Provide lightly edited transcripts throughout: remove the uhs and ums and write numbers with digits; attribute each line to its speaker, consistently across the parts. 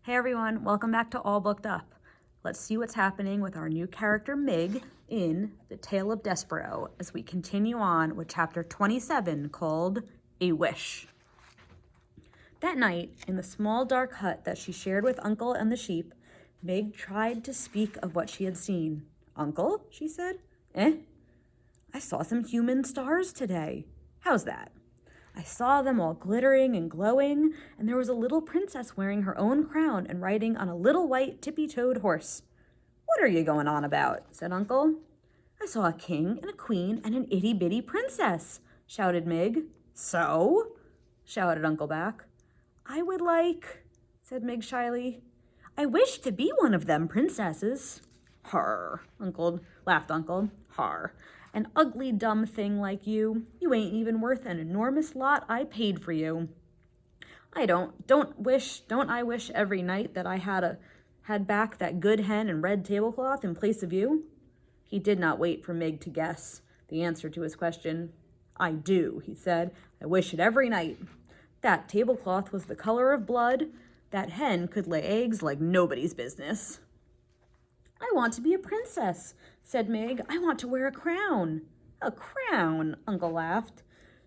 Speaker 1: Hey everyone, welcome back to All Booked Up. Let's see what's happening with our new character Mig in The Tale of Despereaux as we continue on with chapter 27 called A Wish. That night, in the small dark hut that she shared with Uncle and the sheep, Mig tried to speak of what she had seen. Uncle, she said. I saw some human stars today. How's that? I saw them all glittering and glowing, and there was a little princess wearing her own crown and riding on a little white tippy-toed horse. What are you going on about? Said Uncle. I saw a king and a queen and an itty-bitty princess, shouted Mig. So? Shouted Uncle back. I would like, said Mig shyly. I wish to be one of them princesses. Har, laughed Uncle. Har. An ugly, dumb thing like you. You ain't even worth an enormous lot I paid for you. Don't I wish every night that I had back that good hen and red tablecloth in place of you? He did not wait for Mig to guess the answer to his question. I do, he said. I wish it every night. That tablecloth was the color of blood. That hen could lay eggs like nobody's business. I want to be a princess, said Mig. I want to wear a crown. A crown, Uncle laughed.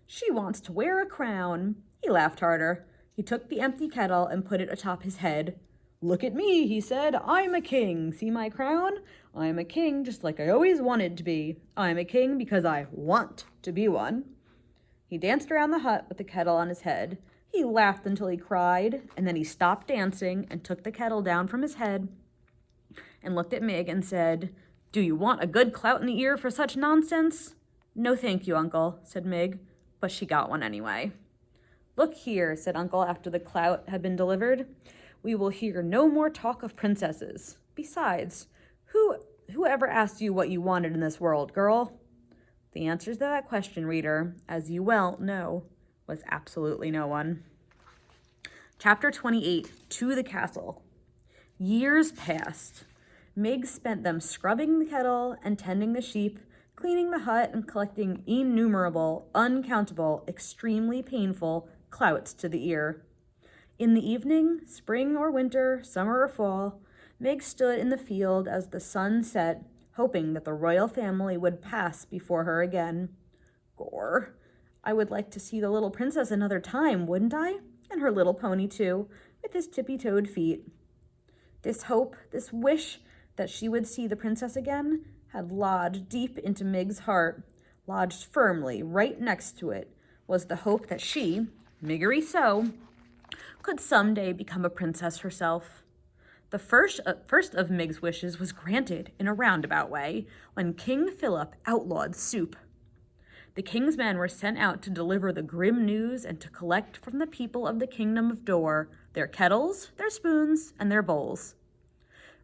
Speaker 1: She wants to wear a crown. He laughed harder. He took the empty kettle and put it atop his head. Look at me, he said. I'm a king. See my crown? I'm a king just like I always wanted to be. I'm a king because I want to be one. He danced around the hut with the kettle on his head. He laughed until he cried, and then he stopped dancing and took the kettle down from his head and looked at Mig and said, Do you want a good clout in the ear for such nonsense? No, thank you, Uncle, said Mig, but she got one anyway. Look here, said Uncle after the clout had been delivered. We will hear no more talk of princesses. Besides, who ever asked you what you wanted in this world, girl? The answer to that question, reader, as you well know, was absolutely no one. Chapter 28, To the Castle. Years passed. Mig spent them scrubbing the kettle and tending the sheep, cleaning the hut and collecting innumerable, uncountable, extremely painful clouts to the ear. In the evening, spring or winter, summer or fall, Mig stood in the field as the sun set, hoping that the royal family would pass before her again. Gore, I would like to see the little princess another time, wouldn't I? And her little pony, too, with his tippy-toed feet. This hope, this wish that she would see the princess again, had lodged deep into Mig's heart. Lodged firmly right next to it was the hope that she, Miggery So, could someday become a princess herself. The first of Mig's wishes was granted in a roundabout way when King Philip outlawed soup. The king's men were sent out to deliver the grim news and to collect from the people of the kingdom of Dor their kettles, their spoons, and their bowls.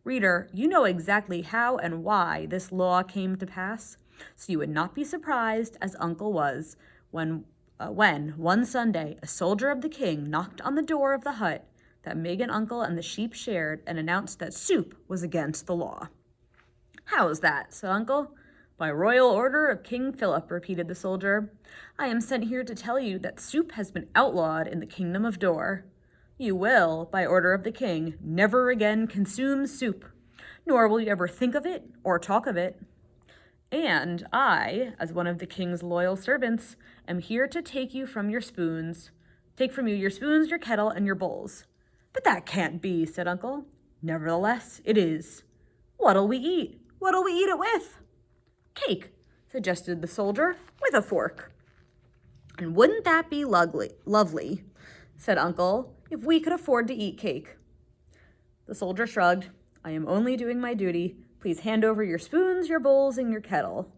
Speaker 1: Reader, you know exactly how and why this law came to pass, so you would not be surprised, as Uncle was, when one Sunday a soldier of the king knocked on the door of the hut that Mig and Uncle and the sheep shared and announced that soup was against the law. How is that? Said Uncle. By royal order of King Philip, repeated the soldier. I am sent here to tell you that soup has been outlawed in the kingdom of Dor. You will, by order of the king, never again consume soup, nor will you ever think of it or talk of it. And I, as one of the king's loyal servants, am here to take from you your spoons, your kettle, and your bowls. But that can't be, said Uncle. Nevertheless, it is. What'll we eat? What'll we eat it with? Cake, suggested the soldier, with a fork. And wouldn't that be lovely, said Uncle, if we could afford to eat cake? The soldier shrugged. I am only doing my duty. Please hand over your spoons, your bowls, and your kettle.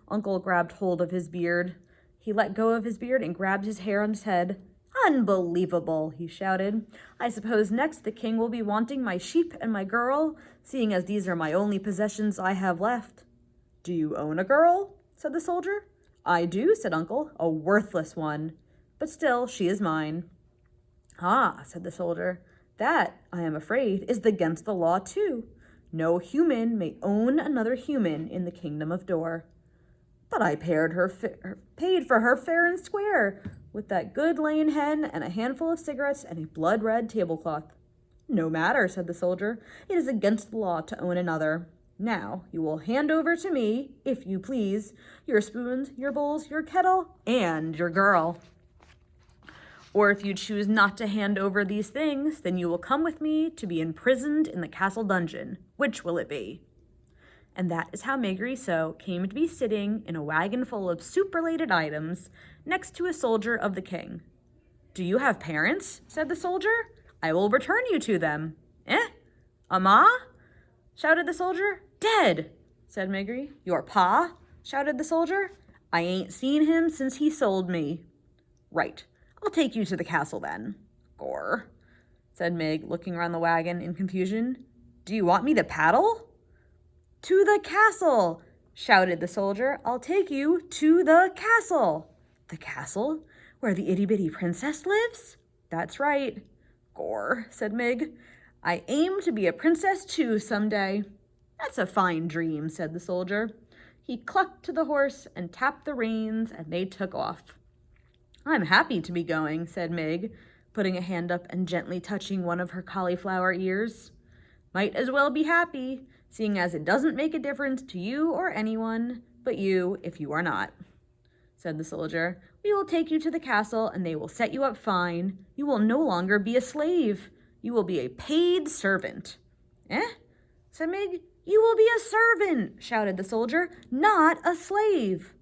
Speaker 1: Uncle grabbed hold of his beard. He let go of his beard and grabbed his hair on his head. Unbelievable, he shouted. I suppose next the king will be wanting my sheep and my girl, seeing as these are my only possessions I have left. Do you own a girl? Said the soldier. I do, said Uncle, a worthless one. But still, she is mine. Ah, said the soldier, that, I am afraid, is against the law too. No human may own another human in the kingdom of Dor. But I paid for her fair and square, with that good laying hen and a handful of cigarettes and a blood-red tablecloth. No matter, said the soldier. It is against the law to own another. Now, you will hand over to me, if you please, your spoons, your bowls, your kettle, and your girl. Or if you choose not to hand over these things, then you will come with me to be imprisoned in the castle dungeon. Which will it be? And that is how Meg Rousseau came to be sitting in a wagon full of soup-related items next to a soldier of the king. Do you have parents? Said the soldier. I will return you to them. Eh? A ma? Shouted the soldier. Dead, said Meg. Your pa? Shouted the soldier. I ain't seen him since he sold me. Right. I'll take you to the castle then. Gore, said Meg, looking around the wagon in confusion. Do you want me to paddle? To the castle, shouted the soldier. I'll take you to the castle. The castle? Where the itty-bitty princess lives? That's right. Gore, said Meg. I aim to be a princess too someday. That's a fine dream, said the soldier. He clucked to the horse and tapped the reins, and they took off. I'm happy to be going, said Meg, putting a hand up and gently touching one of her cauliflower ears. Might as well be happy, seeing as it doesn't make a difference to you or anyone but you if you are not, said the soldier. We will take you to the castle, and they will set you up fine. You will no longer be a slave. You will be a paid servant. Eh? Said Meg. You will be a servant, shouted the soldier, not a slave.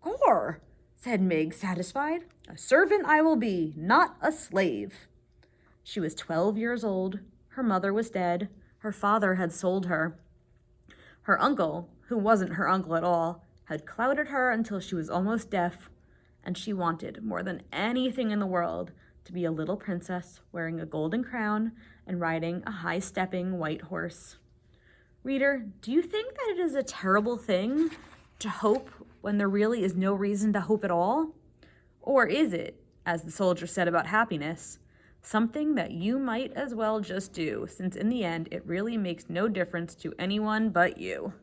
Speaker 1: Gore, said Meg, satisfied. A servant I will be, not a slave. She was 12 years old. Her mother was dead. Her father had sold her. Her uncle, who wasn't her uncle at all, had clouded her until she was almost deaf, and she wanted, more than anything in the world, to be a little princess wearing a golden crown and riding a high-stepping white horse. Reader, do you think that it is a terrible thing to hope when there really is no reason to hope at all? Or is it, as the soldier said about happiness, something that you might as well just do, since in the end it really makes no difference to anyone but you?